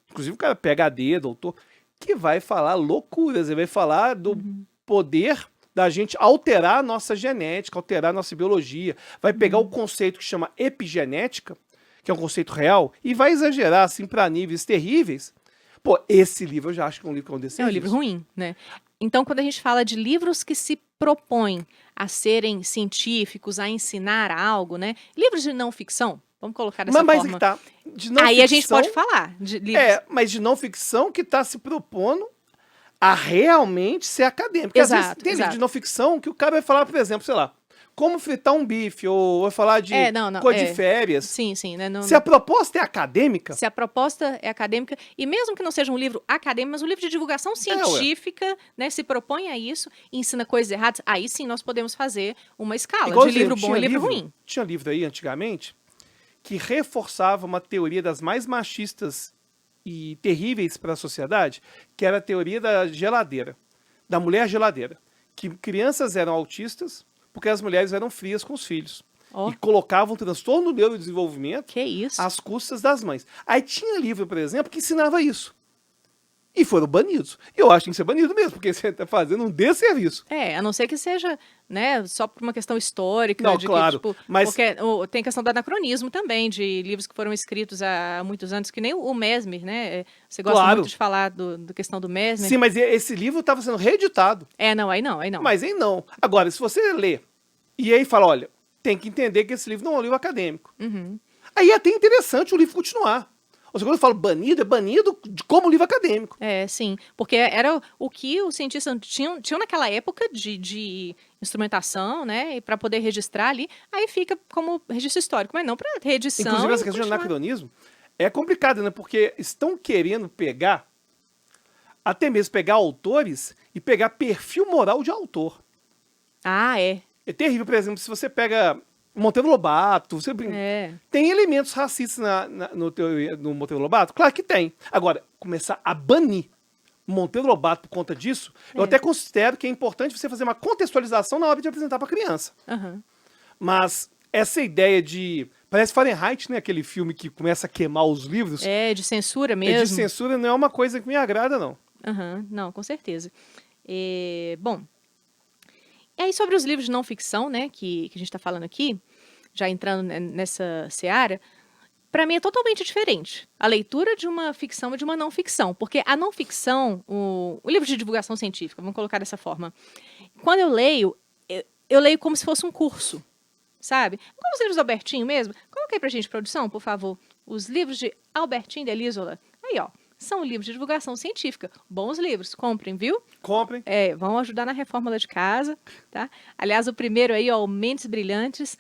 Inclusive o cara PhD, doutor, que vai falar loucuras, ele vai falar do poder da gente alterar a nossa genética, alterar a nossa biologia, vai pegar o conceito que chama epigenética, que é um conceito real, e vai exagerar assim para níveis terríveis. Pô, esse livro eu já acho que é um livro que é um livro ruim, né? Então, quando a gente fala de livros que se propõem a serem científicos, a ensinar algo, né? Livros de não ficção, vamos colocar dessa Mas é forma. que tá. De não Aí a gente ficção, pode falar de livros. mas de não ficção que está se propondo a realmente ser acadêmico. Porque às vezes Exato, tem livro exato. de não ficção que o cara vai falar, por exemplo, sei lá, como fritar um bife, ou vai falar de cor de férias. Sim, né? Se a proposta é acadêmica, se a proposta é acadêmica, e mesmo que não seja um livro acadêmico, mas um livro de divulgação científica, né, se propõe a isso e ensina coisas erradas, aí sim nós podemos fazer uma escala igual de livro bom e livro ruim. Tinha livro aí antigamente que reforçava uma teoria das mais machistas e terríveis para a sociedade, que era a teoria da geladeira, da mulher geladeira, que crianças eram autistas porque as mulheres eram frias com os filhos. Ó. E colocavam transtorno do neurodesenvolvimento Que isso? às custas das mães. Aí tinha livro, por exemplo, que ensinava isso. E foram banidos. E eu acho que tem que ser banido mesmo, porque você está fazendo um desserviço. A não ser que seja, né, só por uma questão histórica. Não, de claro, que, tipo, mas- porque tem questão do anacronismo também, de livros que foram escritos há muitos anos, que nem o Mesmer, né? Você gosta Claro. muito de falar da questão do Mesmer. Sim, mas esse livro estava sendo reeditado. Não, aí não. Mas aí não. Agora, se você lê e aí fala, olha, tem que entender que esse livro não é um livro acadêmico. Uhum. Aí é até interessante o livro continuar. Ou seja, quando eu falo banido, é banido como livro acadêmico. Sim, porque era o que os cientistas tinham naquela época de instrumentação, né, para poder registrar ali, aí fica como registro histórico, mas não para reedição. Inclusive, e essa questão de continuar. anacronismo é complicada, né? Porque estão querendo pegar, até mesmo pegar autores e pegar perfil moral de autor. Ah, é. É terrível, por exemplo, se você pega Monteiro Lobato, você tem elementos racistas no Monteiro Lobato? Claro que tem. Agora, começar a banir Monteiro Lobato por conta disso, eu até considero que é importante você fazer uma contextualização na hora de apresentar para a criança. Uhum. Mas essa ideia de... Parece Fahrenheit, né? Aquele filme que começa a queimar os livros. De censura mesmo. De censura não é uma coisa que me agrada, não. Uhum. Não, com certeza. Bom, e aí sobre os livros de não ficção, né, que a gente está falando aqui, já entrando nessa seara, para mim é totalmente diferente a leitura de uma ficção e de uma não ficção, porque a não ficção, o livro de divulgação científica, vamos colocar dessa forma, quando eu leio, eu leio como se fosse um curso, sabe? Como os livros do Albertinho mesmo. Coloca aí pra gente, produção, por favor, os livros de Albertinho de Lisola. Aí, ó. São livros de divulgação científica. Bons livros, comprem, viu? Comprem. Vão ajudar na reforma lá de casa, tá? Aliás, o primeiro aí, ó, o Mentes Brilhantes,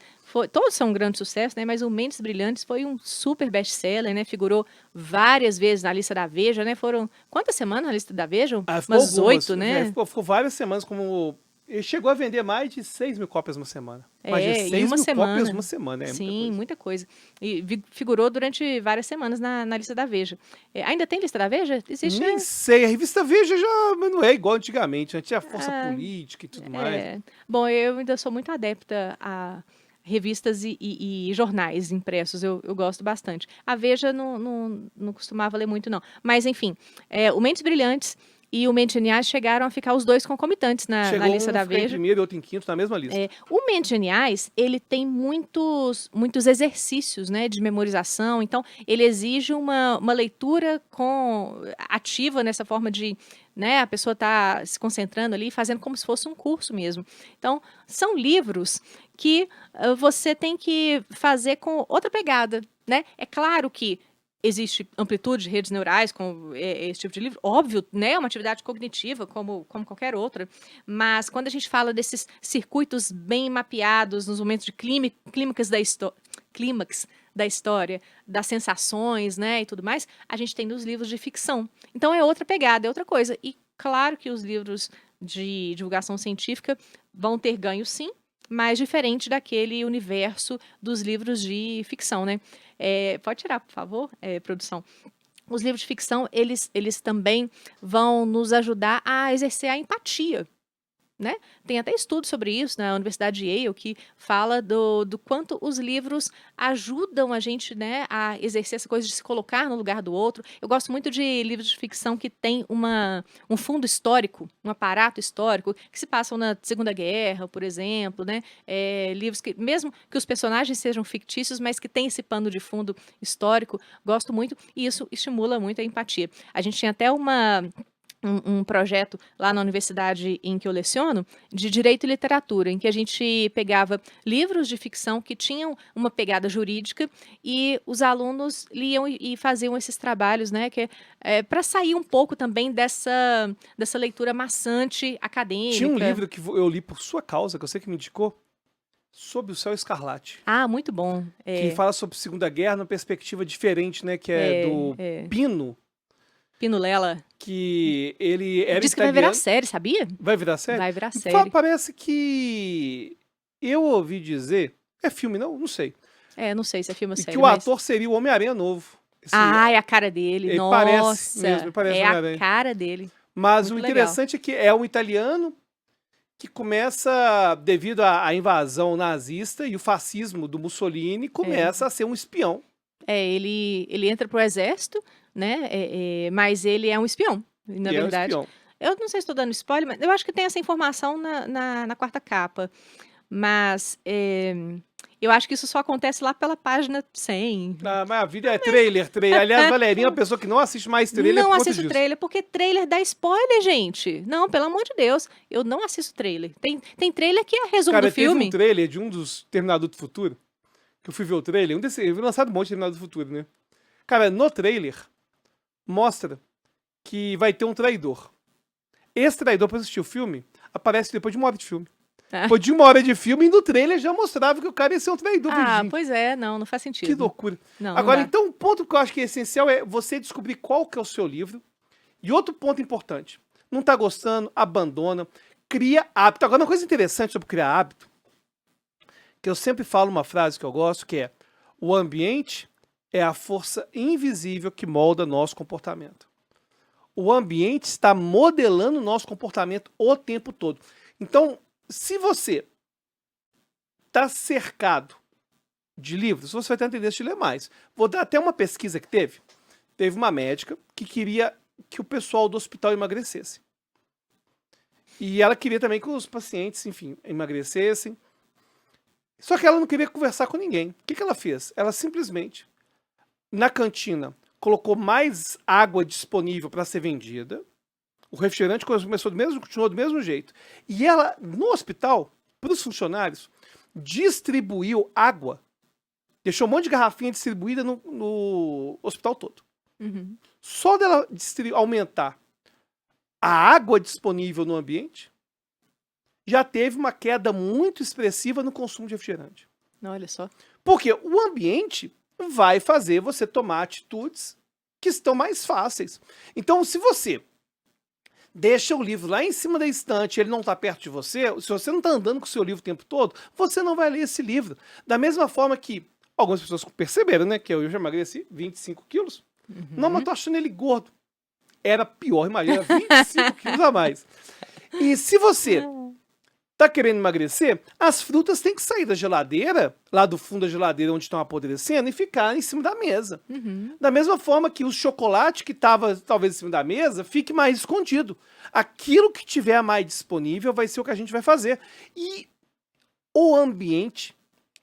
todos são um grande sucesso, né? Mas o Mentes Brilhantes foi um super best-seller, né? Figurou várias vezes na lista da Veja, né? Foram quantas semanas na lista da Veja? Umas 8, né? Ficou várias semanas como... Ele chegou a vender mais de 6 mil cópias uma semana. Mais de 6 uma mil semana. cópias uma semana. Sim, muita coisa. E figurou durante várias semanas na lista da Veja. Ainda tem lista da Veja? Existe, Nem sei. A revista Veja já não é igual antigamente. Antes tinha força política e tudo mais. Bom, eu ainda sou muito adepta a revistas e jornais impressos. Eu gosto bastante. A Veja não costumava ler muito, não. Mas, enfim, o Mentes Brilhantes e o Mentes Geniais chegaram a ficar os dois concomitantes na lista da Veja. Em primeiro e outro em quinto, na mesma lista. O Mentes Geniais, ele tem muitos exercícios, né, de memorização. Então, ele exige uma leitura ativa nessa forma de, né, a pessoa tá se concentrando ali, fazendo como se fosse um curso mesmo. Então, são livros que você tem que fazer com outra pegada, né? É claro que existe amplitude de redes neurais com esse tipo de livro, óbvio, né? É uma atividade cognitiva como qualquer outra, mas quando a gente fala desses circuitos bem mapeados nos momentos de clímax da história, das sensações, né, e tudo mais, a gente tem nos livros de ficção. Então é outra pegada, é outra coisa. E claro que os livros de divulgação científica vão ter ganho, sim, mas diferente daquele universo dos livros de ficção, né? Pode tirar, por favor, produção. Os livros de ficção, eles também vão nos ajudar a exercer a empatia, né? Tem até estudo sobre isso na Universidade de Yale que fala do quanto os livros ajudam a gente, né, a exercer essa coisa de se colocar no lugar do outro. Eu gosto muito de livros de ficção que tem um fundo histórico, um aparato histórico, que se passam na Segunda Guerra, por exemplo, né? Livros que, mesmo que os personagens sejam fictícios, mas que tem esse pano de fundo histórico, gosto muito, e isso estimula muito a empatia. A gente tinha até uma um projeto lá na universidade em que eu leciono, de Direito e Literatura, em que a gente pegava livros de ficção que tinham uma pegada jurídica e os alunos liam e faziam esses trabalhos, né, para sair um pouco também dessa leitura maçante acadêmica. Tinha um livro que eu li por sua causa, que eu sei que me indicou, Sob o Céu Escarlate. Ah, muito bom. Que fala sobre Segunda Guerra numa perspectiva diferente, né? Que é do Pino. Pino Lela. Que ele era Diz que italiano. vai virar série, sabia? Vai virar série? Vai virar série. Parece que eu ouvi dizer... É filme, não? Não sei. Não sei se é filme ou E série, que o ator seria o Homem-Aranha novo. É a cara dele. Ele Nossa, parece mesmo, ele parece é Homem-Aranha. a cara dele. Mas Muito o interessante é que é um italiano que começa, devido à invasão nazista e o fascismo do Mussolini, começa a ser um espião. Ele entra pro exército, né? Mas ele é um espião, na verdade. É um espião. Eu não sei se estou dando spoiler, mas eu acho que tem essa informação na quarta capa. Mas eu acho que isso só acontece lá pela página 100. Ah, mas a vida é trailer. Aliás, Valerinha é uma pessoa que não assiste mais trailer Não por conta assisto disso. trailer, porque trailer dá spoiler, gente. Não, pelo amor de Deus. Eu não assisto trailer. Tem trailer que é resumo do filme. Teve um trailer de um dos Terminador do Futuro, que eu fui ver o trailer, eu vi lançado um monte de Terminador do Futuro, né? Cara, no trailer, mostra que vai ter um traidor. Esse traidor, pra assistir o filme, aparece depois de 1 hora de filme. Depois de 1 hora de filme, e no trailer já mostrava que o cara ia ser um traidor. Pois é, não faz sentido. Que loucura. Não, agora, não dá. então, um ponto que eu acho que é essencial é você descobrir qual que é o seu livro. E outro ponto importante, não tá gostando, abandona, cria hábito. Agora, uma coisa interessante sobre criar hábito, que eu sempre falo uma frase que eu gosto, que é: o ambiente é a força invisível que molda nosso comportamento. O ambiente está modelando o nosso comportamento o tempo todo. Então, se você está cercado de livros, você vai ter a tendência de ler mais. Vou dar até uma pesquisa que teve. Teve uma médica que queria que o pessoal do hospital emagrecesse. E ela queria também que os pacientes, enfim, emagrecessem. Só que ela não queria conversar com ninguém. O que ela fez? Ela simplesmente, na cantina, colocou mais água disponível para ser vendida. O refrigerante continuou do mesmo jeito. E ela, no hospital, para os funcionários, distribuiu água. Deixou um monte de garrafinha distribuída no hospital todo. Uhum. Só dela aumentar a água disponível no ambiente, já teve uma queda muito expressiva no consumo de refrigerante. Olha só. Porque o ambiente vai fazer você tomar atitudes que estão mais fáceis. Então, se você deixa o livro lá em cima da estante, ele não está perto de você, se você não está andando com o seu livro o tempo todo, você não vai ler esse livro. Da mesma forma que algumas pessoas perceberam, né, que eu já emagreci 25 quilos. Uhum. Não, mas tô achando ele gordo. Era pior, imagina, 25 quilos a mais. E se você tá querendo emagrecer, as frutas têm que sair da geladeira, lá do fundo da geladeira onde estão apodrecendo, e ficar em cima da mesa. Uhum. Da mesma forma que o chocolate que estava talvez em cima da mesa, fique mais escondido. Aquilo que tiver mais disponível vai ser o que a gente vai fazer. E o ambiente,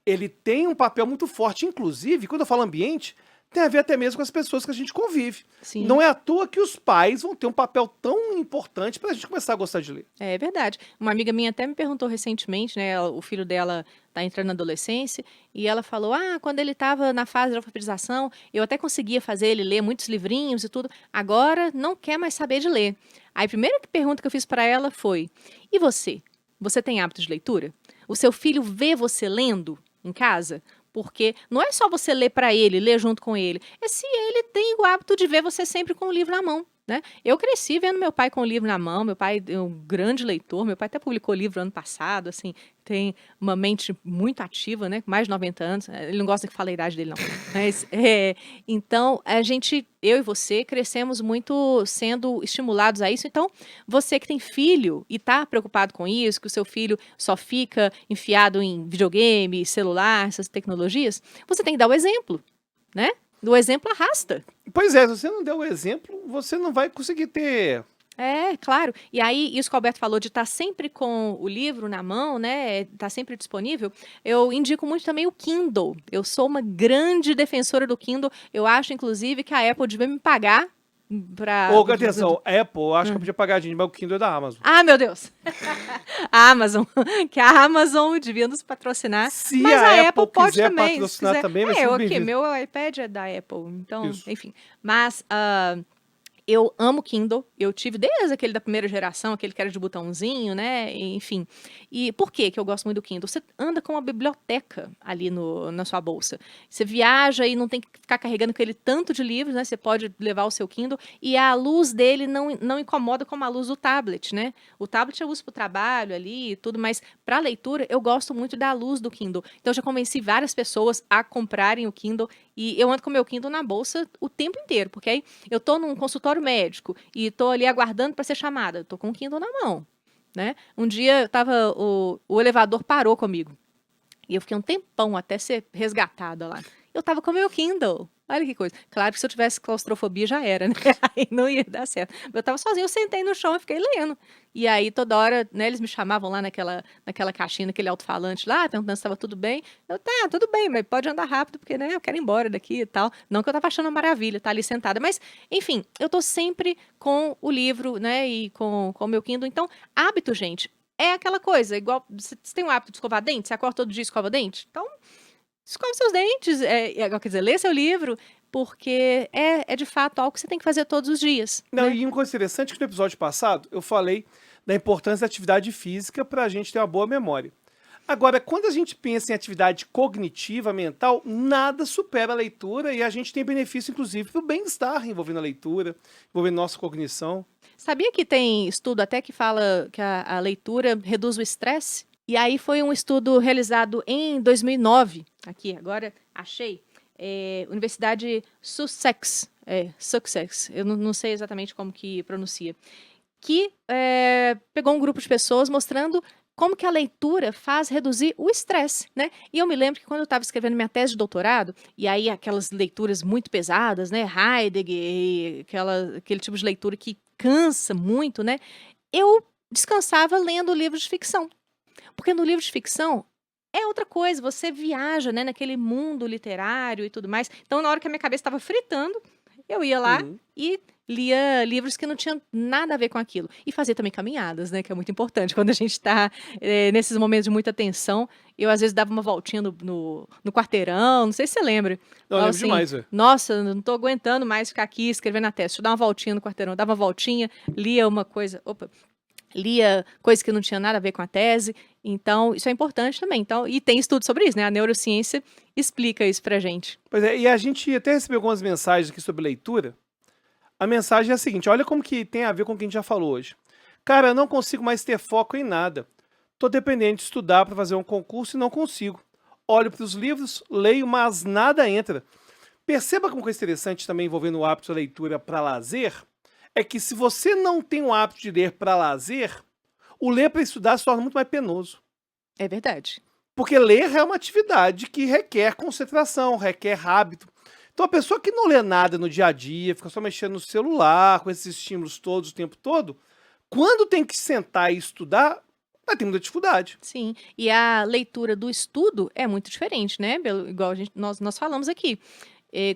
ele tem um papel muito forte. Inclusive, quando eu falo ambiente, tem a ver até mesmo com as pessoas que a gente convive. Sim. Não é à toa que os pais vão ter um papel tão importante para a gente começar a gostar de ler. É verdade. Uma amiga minha até me perguntou recentemente, né? O filho dela está entrando na adolescência, e ela falou: quando ele estava na fase de alfabetização, eu até conseguia fazer ele ler muitos livrinhos e tudo. Agora não quer mais saber de ler. Aí a primeira pergunta que eu fiz para ela foi: e você? Você tem hábito de leitura? O seu filho vê você lendo em casa? Porque não é só você ler para ele, ler junto com ele. É se ele tem o hábito de ver você sempre com o livro na mão, né? Eu cresci vendo meu pai com o livro na mão. Meu pai é um grande leitor. Meu pai até publicou livro ano passado, assim. Tem uma mente muito ativa, né? Com mais de 90 anos. Ele não gosta que fale a idade dele, não. Mas, então, eu e você, crescemos muito sendo estimulados a isso. Então, você que tem filho e está preocupado com isso, que o seu filho só fica enfiado em videogame, celular, essas tecnologias, você tem que dar o exemplo, né? O exemplo arrasta. Pois é, se você não der o exemplo, você não vai conseguir ter... É, claro. E aí, isso que o Alberto falou de estar sempre com o livro na mão, né? Estar sempre disponível. Eu indico muito também o Kindle. Eu sou uma grande defensora do Kindle. Eu acho, inclusive, que a Apple devia me pagar pra... Ô, atenção, Apple, eu acho que eu podia pagar a gente, mas o Kindle é da Amazon. Ah, meu Deus! A Amazon, que a Amazon devia nos patrocinar, Se mas a a Apple Apple pode quiser também, se patrocinar quiser. também, vai ser Eu muito aqui, bem-vindo. meu iPad é da Apple, então, Isso. enfim. Mas eu amo Kindle, eu tive desde aquele da primeira geração, aquele que era de botãozinho, né? Enfim. E por que que eu gosto muito do Kindle? Você anda com uma biblioteca ali na sua bolsa. Você viaja e não tem que ficar carregando aquele tanto de livros, né? Você pode levar o seu Kindle e a luz dele não incomoda como a luz do tablet, né? O tablet eu uso para o trabalho ali e tudo, mas para leitura eu gosto muito da luz do Kindle. Então eu já convenci várias pessoas a comprarem o Kindle e eu ando com o meu Kindle na bolsa o tempo inteiro, porque aí eu tô num consultório médico e tô ali aguardando para ser chamada, eu tô com o Kindle na mão, né? Um dia o elevador parou comigo e eu fiquei um tempão até ser resgatada lá. Eu tava com o meu Kindle. Olha que coisa. Claro que se eu tivesse claustrofobia já era, né? Aí não ia dar certo. Eu tava sozinha, eu sentei no chão e fiquei lendo. E aí toda hora, né, eles me chamavam lá naquela caixinha, naquele alto-falante lá, perguntando se estava tudo bem. Eu, tá, tudo bem, mas pode andar rápido, porque, né, eu quero ir embora daqui e tal. Não que eu tava achando uma maravilha estar ali sentada, mas, enfim, eu tô sempre com o livro, né, e com o meu Kindle. Então, hábito, gente, é aquela coisa, igual, você tem o hábito de escovar dente? Você acorda todo dia e escova dente? Então, escove seus dentes, quer dizer, lê seu livro, porque é de fato algo que você tem que fazer todos os dias, Não, né? e uma coisa interessante é que no episódio passado eu falei da importância da atividade física para a gente ter uma boa memória. Agora, quando a gente pensa em atividade cognitiva, mental, nada supera a leitura e a gente tem benefício, inclusive, para o bem-estar envolvendo a leitura, envolvendo nossa cognição. Sabia que tem estudo até que fala que a leitura reduz o estresse? E aí foi um estudo realizado em 2009, aqui, agora achei, Universidade Sussex, Sussex, eu não sei exatamente como que pronuncia, que pegou um grupo de pessoas mostrando como que a leitura faz reduzir o estresse, né? E eu me lembro que quando eu estava escrevendo minha tese de doutorado, e aí aquelas leituras muito pesadas, né? Heidegger, e aquele tipo de leitura que cansa muito, né? Eu descansava lendo livros de ficção. Porque no livro de ficção é outra coisa, você viaja, né, naquele mundo literário e tudo mais. Então, na hora que a minha cabeça estava fritando, eu ia lá e lia livros que não tinham nada a ver com aquilo. E fazia também caminhadas, né, que é muito importante. Quando a gente está nesses momentos de muita tensão, eu às vezes dava uma voltinha no quarteirão, não sei se você lembra. Não, eu Falava lembro demais, velho. nossa, eu não tô aguentando mais ficar aqui escrevendo a tese. Deixa eu dar uma voltinha no quarteirão. Eu dava uma voltinha, lia uma coisa, lia coisas que não tinham nada a ver com a tese, então isso é importante também. Então, e tem estudo sobre isso, né? A neurociência explica isso pra gente. Pois é, e a gente até recebeu algumas mensagens aqui sobre leitura. A mensagem é a seguinte, olha como que tem a ver com o que a gente já falou hoje. Cara, eu não consigo mais ter foco em nada. Tô dependente de estudar para fazer um concurso e não consigo. Olho para os livros, leio, mas nada entra. Perceba como coisa interessante também envolvendo o hábito da leitura para lazer, é que se você não tem o hábito de ler para lazer, o ler para estudar se torna muito mais penoso. É verdade. Porque ler é uma atividade que requer concentração, requer hábito. Então a pessoa que não lê nada no dia a dia, fica só mexendo no celular, com esses estímulos todos o tempo todo, quando tem que sentar e estudar, vai ter muita dificuldade. Sim, e a leitura do estudo é muito diferente, né? Igual nós falamos aqui.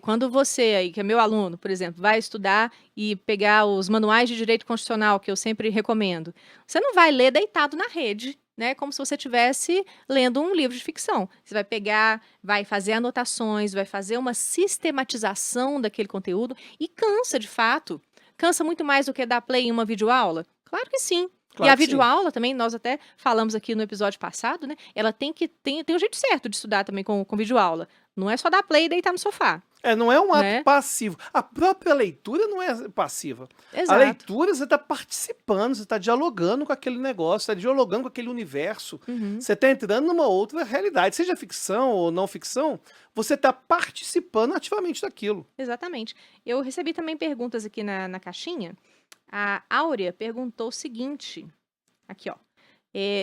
Quando você, aí, que é meu aluno, por exemplo, vai estudar e pegar os manuais de direito constitucional, que eu sempre recomendo, você não vai ler deitado na rede, né? Como se você estivesse lendo um livro de ficção. Você vai pegar, vai fazer anotações, vai fazer uma sistematização daquele conteúdo e cansa, de fato. Cansa muito mais do que dar play em uma videoaula? Claro que sim. Claro E a que sim. videoaula também, nós até falamos aqui no episódio passado, né? Ela tem um jeito certo de estudar também com videoaula. Não é só dar play e deitar no sofá. Não é um ato Né? passivo. A própria leitura não é passiva. A Exato. leitura, você está participando, você está dialogando com aquele negócio, está dialogando com aquele universo. Você está entrando numa outra realidade. Seja ficção ou não ficção, você está participando ativamente daquilo. Exatamente. Eu recebi também perguntas aqui na caixinha. A Áurea perguntou o seguinte, aqui ó,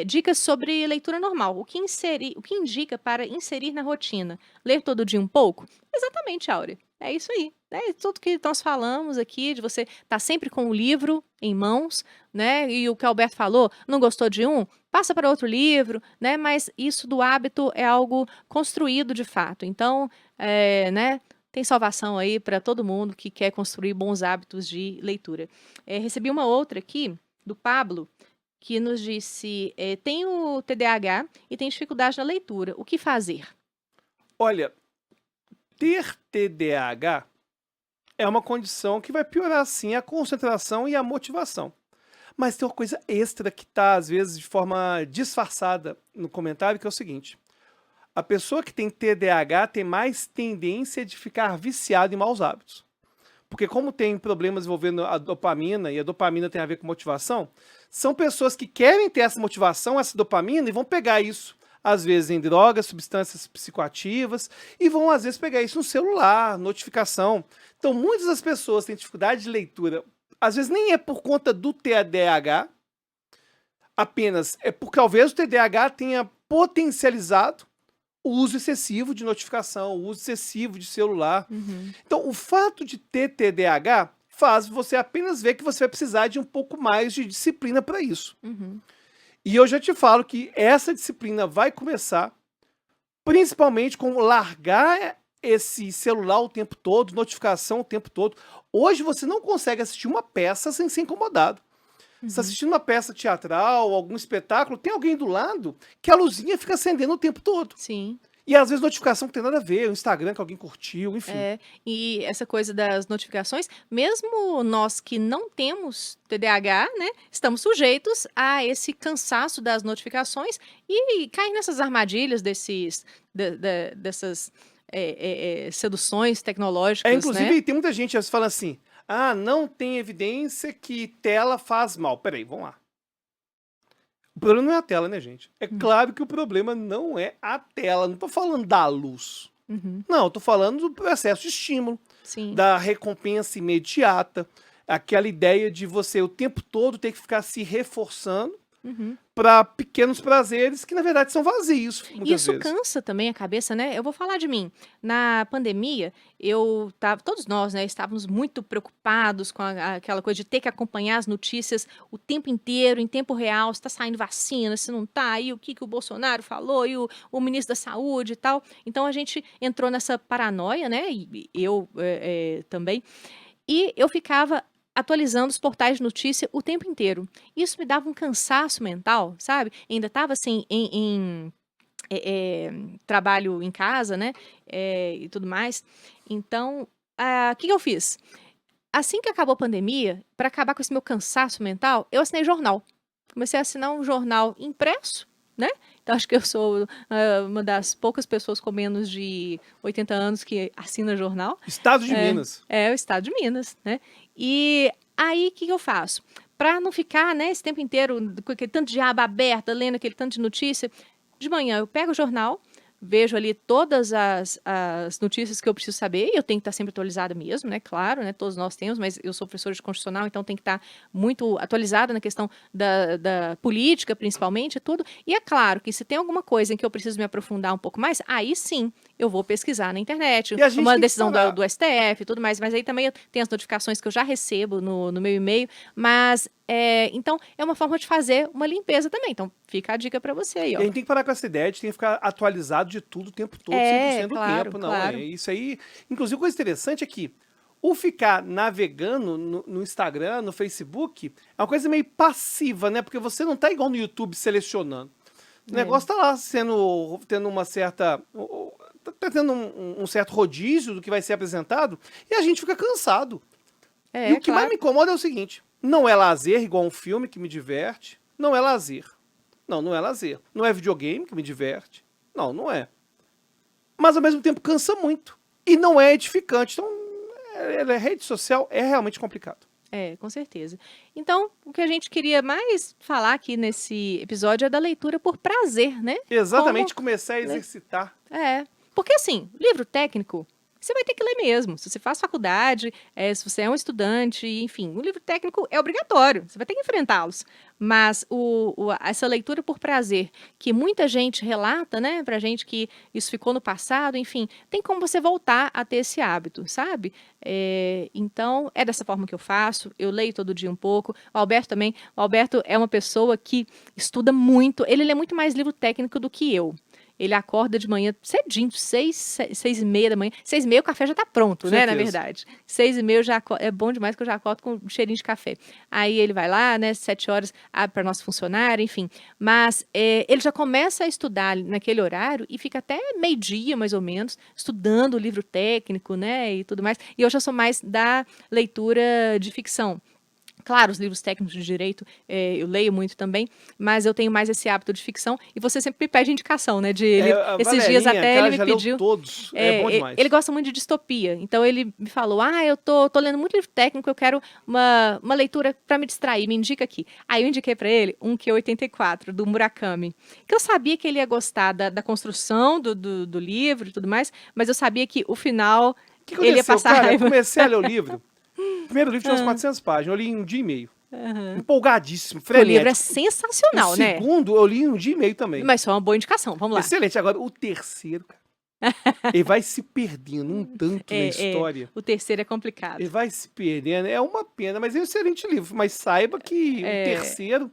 dicas sobre leitura normal, o que indica para inserir na rotina? Ler todo dia um pouco? Exatamente, Áurea, é isso aí, é tudo que nós falamos aqui, de você estar sempre com o livro em mãos, né, e o que o Alberto falou, não gostou de um? Passa para outro livro, né, mas isso do hábito é algo construído de fato, então, né, tem salvação aí para todo mundo que quer construir bons hábitos de leitura. Recebi uma outra aqui, do Pablo, que nos disse, tenho TDAH e tenho dificuldade na leitura, o que fazer? Olha, ter TDAH é uma condição que vai piorar, sim, a concentração e a motivação. Mas tem uma coisa extra que está, às vezes, de forma disfarçada no comentário, que é o seguinte. A pessoa que tem TDAH tem mais tendência de ficar viciada em maus hábitos. Porque como tem problemas envolvendo a dopamina, e a dopamina tem a ver com motivação, são pessoas que querem ter essa motivação, essa dopamina, e vão pegar isso, às vezes, em drogas, substâncias psicoativas, e vão, às vezes, pegar isso no celular, notificação. Então, muitas das pessoas têm dificuldade de leitura, às vezes nem é por conta do TDAH, apenas é porque talvez o TDAH tenha potencializado o uso excessivo de notificação, o uso excessivo de celular. Então, o fato de ter TDAH faz você apenas ver que você vai precisar de um pouco mais de disciplina para isso. E eu já te falo que essa disciplina vai começar principalmente com largar esse celular o tempo todo, notificação o tempo todo. Hoje você não consegue assistir uma peça sem ser incomodado. Você está assistindo uma peça teatral, algum espetáculo, tem alguém do lado que a luzinha fica acendendo o tempo todo. Sim. E às vezes notificação que tem nada a ver, o Instagram que alguém curtiu, enfim. E essa coisa das notificações, mesmo nós que não temos TDAH, né, estamos sujeitos a esse cansaço das notificações e cair nessas armadilhas dessas seduções tecnológicas, Inclusive, né? tem muita gente que fala assim, não tem evidência que tela faz mal. Peraí, vamos lá. O problema não é a tela, né, gente? É claro que o problema não é a tela. Não tô falando da luz. Não, eu tô falando do processo de estímulo, Sim. da recompensa imediata, aquela ideia de você o tempo todo ter que ficar se reforçando para pequenos prazeres que, na verdade, são vazios, muitas Isso vezes. cansa também a cabeça, né? Eu vou falar de mim. Na pandemia, todos nós, né, estávamos muito preocupados com aquela coisa de ter que acompanhar as notícias o tempo inteiro, em tempo real, se está saindo vacina, se não está, e o que o Bolsonaro falou, e o ministro da Saúde e tal. Então a gente entrou nessa paranoia, né? E eu também. E eu ficava atualizando os portais de notícia o tempo inteiro. Isso me dava um cansaço mental, sabe? Ainda estava assim em trabalho em casa, né? E tudo mais. Então, o que eu fiz? Assim que acabou a pandemia, para acabar com esse meu cansaço mental, eu assinei jornal. Comecei a assinar um jornal impresso, né? Então, acho que eu sou uma das poucas pessoas com menos de 80 anos que assina jornal. Estado de Minas. O estado de Minas, né? E aí, o que eu faço? Para não ficar, né, esse tempo inteiro com aquele tanto de aba aberta, lendo aquele tanto de notícia, de manhã eu pego o jornal, vejo ali todas as notícias que eu preciso saber, e eu tenho que estar sempre atualizada mesmo, né? Claro, né? Todos nós temos, mas eu sou professora de constitucional, então tem que estar muito atualizada na questão da política, principalmente, e tudo. E é claro que se tem alguma coisa em que eu preciso me aprofundar um pouco mais, aí sim eu vou pesquisar na internet, E a gente uma tem que decisão parar. do STF e tudo mais, mas aí também tem as notificações que eu já recebo no meu e-mail, mas então é uma forma de fazer uma limpeza também. Então fica a dica para você aí, E ó. a gente tem que parar com essa ideia de ter que ficar atualizado de tudo o tempo todo, 100% do claro, tempo. Não, claro. Isso aí. Inclusive, coisa interessante é que o ficar navegando no Instagram, no Facebook, é uma coisa meio passiva, né? Porque você não tá igual no YouTube selecionando. O negócio tá lá tendo uma certa. Tá tendo um certo rodízio do que vai ser apresentado e a gente fica cansado. E o que mais me incomoda é o seguinte: não é lazer igual um filme que me diverte. Não é lazer. Não é lazer. Não é videogame que me diverte. Não é. Mas ao mesmo tempo cansa muito. E não é edificante. Então, rede social é realmente complicado. Com certeza. Então, o que a gente queria mais falar aqui nesse episódio é da leitura por prazer, né? Exatamente, começar a exercitar. Porque assim, livro técnico, você vai ter que ler mesmo. Se você faz faculdade, se você é um estudante, enfim, o livro técnico é obrigatório, você vai ter que enfrentá-los. Mas essa leitura por prazer, que muita gente relata, né, pra gente que isso ficou no passado, enfim, tem como você voltar a ter esse hábito, sabe? Então, é dessa forma que eu faço, eu leio todo dia um pouco. O Alberto também, o Alberto é uma pessoa que estuda muito, ele lê muito mais livro técnico do que eu. Ele acorda de manhã cedinho, 6h30 da manhã. 6h30 o café já tá pronto, né, na Certeza. verdade. 6h30 eu já é bom demais que eu já acordo com um cheirinho de café. Aí ele vai lá, né, 7 horas, abre para nosso funcionário, enfim. Mas ele já começa a estudar naquele horário e fica até meio-dia, mais ou menos, estudando o livro técnico, né, e tudo mais. E eu já sou mais da leitura de ficção. Claro, os livros técnicos de direito eu leio muito também, mas eu tenho mais esse hábito de ficção e você sempre me pede indicação, né, de livro. A Esses dias Valerinha, até que ela ele me já leu pediu. todos. É bom demais. Ele gosta muito de distopia, então ele me falou: eu tô lendo muito livro técnico, eu quero uma leitura para me distrair, me indica aqui. Aí eu indiquei para ele um Q84, do Murakami, que eu sabia que ele ia gostar da construção do livro e tudo mais, mas eu sabia que o final O que ele ia aconteceu, passar cara? Eu raiva. comecei a ler o livro. O primeiro livro tinha umas 400 páginas. Eu li em um dia e meio. Empolgadíssimo, O livro é frenético. sensacional, O né? segundo eu li em um dia e meio também. Mas foi uma boa indicação, vamos lá. Excelente. Agora, o terceiro, cara, ele vai se perdendo um tanto na história. O terceiro é complicado. Ele vai se perdendo. É uma pena, mas é um excelente livro. Mas saiba que o terceiro...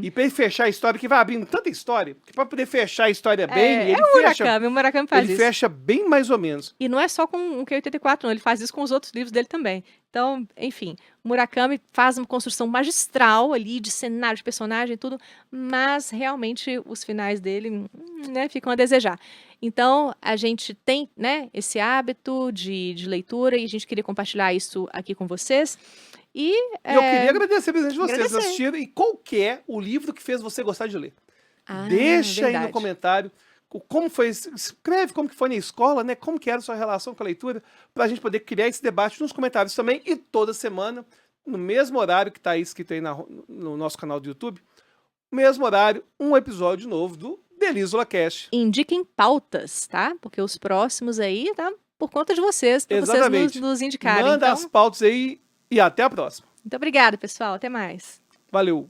E pra ele fechar a história, que vai abrindo tanta história, que pra poder fechar a história bem, ele fecha... O Murakami faz Ele isso. fecha bem mais ou menos. E não é só com o Q84, não. Ele faz isso com os outros livros dele também. Então, enfim, o Murakami faz uma construção magistral ali, de cenário, de personagem e tudo, mas realmente os finais dele, né, ficam a desejar. Então, a gente tem, né, esse hábito de leitura e a gente queria compartilhar isso aqui com vocês. E eu queria agradecer a presença de vocês que agradecer. assistiram. E qual que é o livro que fez você gostar de ler? Ah, Deixa aí no verdade. comentário como foi, escreve como que foi na escola, né? Como que era a sua relação com a leitura, pra gente poder criar esse debate nos comentários também. E toda semana, no mesmo horário que tá aí escrito aí no nosso canal do YouTube, no mesmo horário, um episódio novo do Delísula Cast. Indiquem pautas, tá? Porque os próximos aí, tá? Por conta de vocês, para vocês Exatamente. nos indicarem. Manda Então, as pautas aí e até a próxima. muito obrigada, pessoal. Até mais. Valeu!